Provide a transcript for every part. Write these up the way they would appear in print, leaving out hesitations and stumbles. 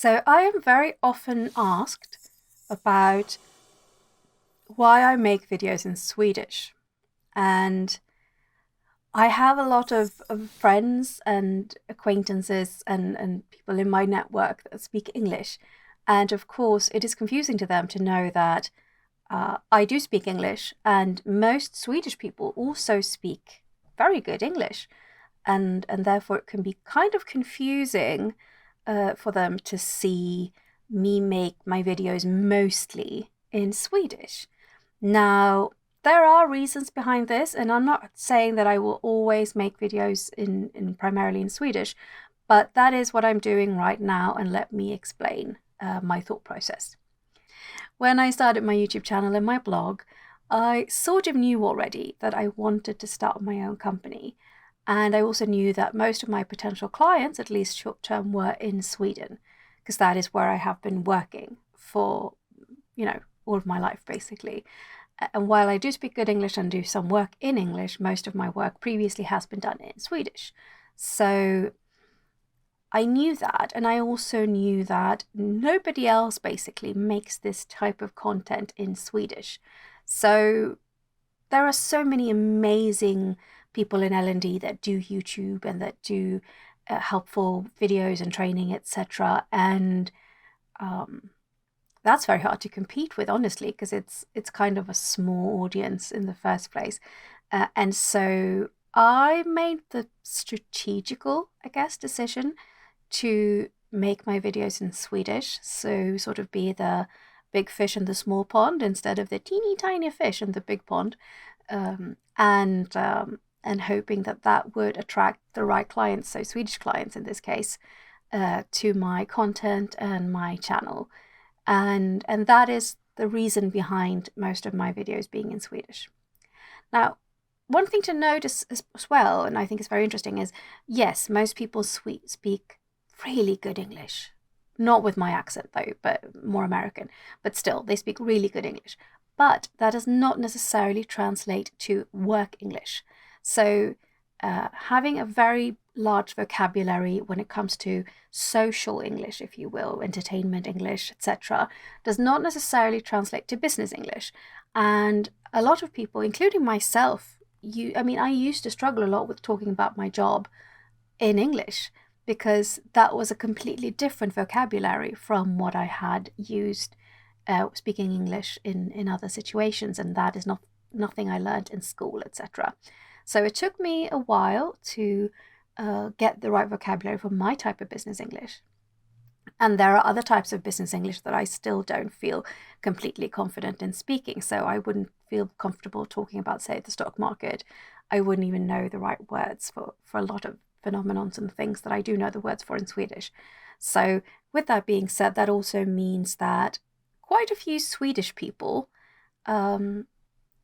So I am very often asked about why I make videos in Swedish. And I have a lot of friends and acquaintances and people in my network that speak English. And of course, it is confusing to them to know that I do speak English, and most Swedish people also speak very good English. And therefore, it can be kind of confusing for them to see me make my videos mostly in Swedish. Now, there are reasons behind this, and I'm not saying that I will always make videos in primarily in Swedish, but that is what I'm doing right now, and let me explain my thought process. When I started my YouTube channel and my blog, I sort of knew already that I wanted to start my own company. And I also knew that most of my potential clients, at least short term, were in Sweden, because that is where I have been working for, all of my life, basically. And while I do speak good English and do some work in English, most of my work previously has been done in Swedish. So I knew that, and I also knew that nobody else basically makes this type of content in Swedish. So there are so many amazing people in L&D that do YouTube and that do helpful videos and training, etc. And that's very hard to compete with, honestly, because it's kind of a small audience in the first place. And so I made the strategical, I guess, decision to make my videos in Swedish, so sort of be the big fish in the small pond instead of the teeny tiny fish in the big pond, and hoping that that would attract the right clients, so Swedish clients in this case, to my content and my channel, and that is the reason behind most of my videos being in Swedish. Now, one thing to notice as well, and I think is very interesting, is yes, most people speak really good English. Not with my accent though, but more American. But still, they speak really good English. But that does not necessarily translate to work English. So having a very large vocabulary when it comes to social English, if you will, entertainment English, etc., does not necessarily translate to business English. And a lot of people, including myself, I used to struggle a lot with talking about my job in English, because that was a completely different vocabulary from what I had used speaking English in other situations, and that is nothing I learned in school, etc. So it took me a while to get the right vocabulary for my type of business English. And there are other types of business English that I still don't feel completely confident in speaking. So I wouldn't feel comfortable talking about, say, the stock market. I wouldn't even know the right words for a lot of phenomenons and things that I do know the words for in Swedish. So with that being said, that also means that quite a few Swedish people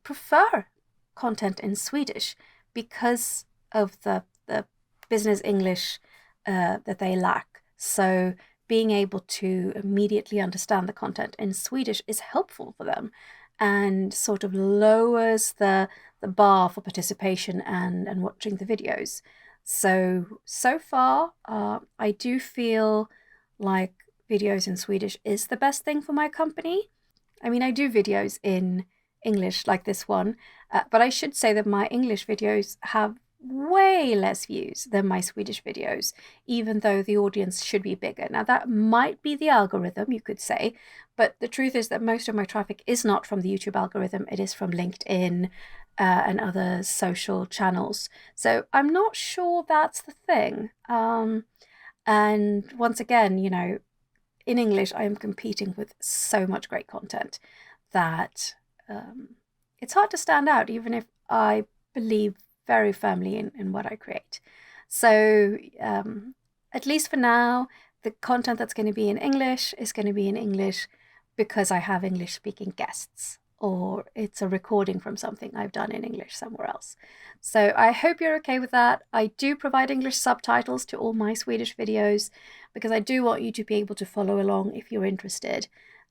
prefer content in Swedish because of the business English that they lack. So being able to immediately understand the content in Swedish is helpful for them and sort of lowers the bar for participation and watching the videos. So far, I do feel like videos in Swedish is the best thing for my company. I mean, I do videos in English like this one, but I should say that my English videos have way less views than my Swedish videos, even though the audience should be bigger. Now, that might be the algorithm, you could say, but the truth is that most of my traffic is not from the YouTube algorithm, it is from LinkedIn, and other social channels. So I'm not sure that's the thing. And once again, in English, I am competing with so much great content that it's hard to stand out, even if I believe very firmly in what I create. So at least for now, the content that's going to be in English is going to be in English because I have English speaking guests, or it's a recording from something I've done in English somewhere else. So I hope you're okay with that. I do provide English subtitles to all my Swedish videos because I do want you to be able to follow along if you're interested.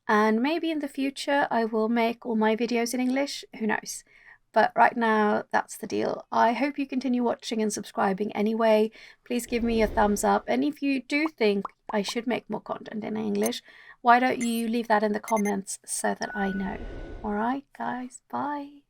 And maybe in the future I will make all my videos in English, who knows. But right now, that's the deal. I hope you continue watching and subscribing anyway. Please give me a thumbs up. And if you do think I should make more content in English. Why don't you leave that in the comments so that I know? All right, guys, bye.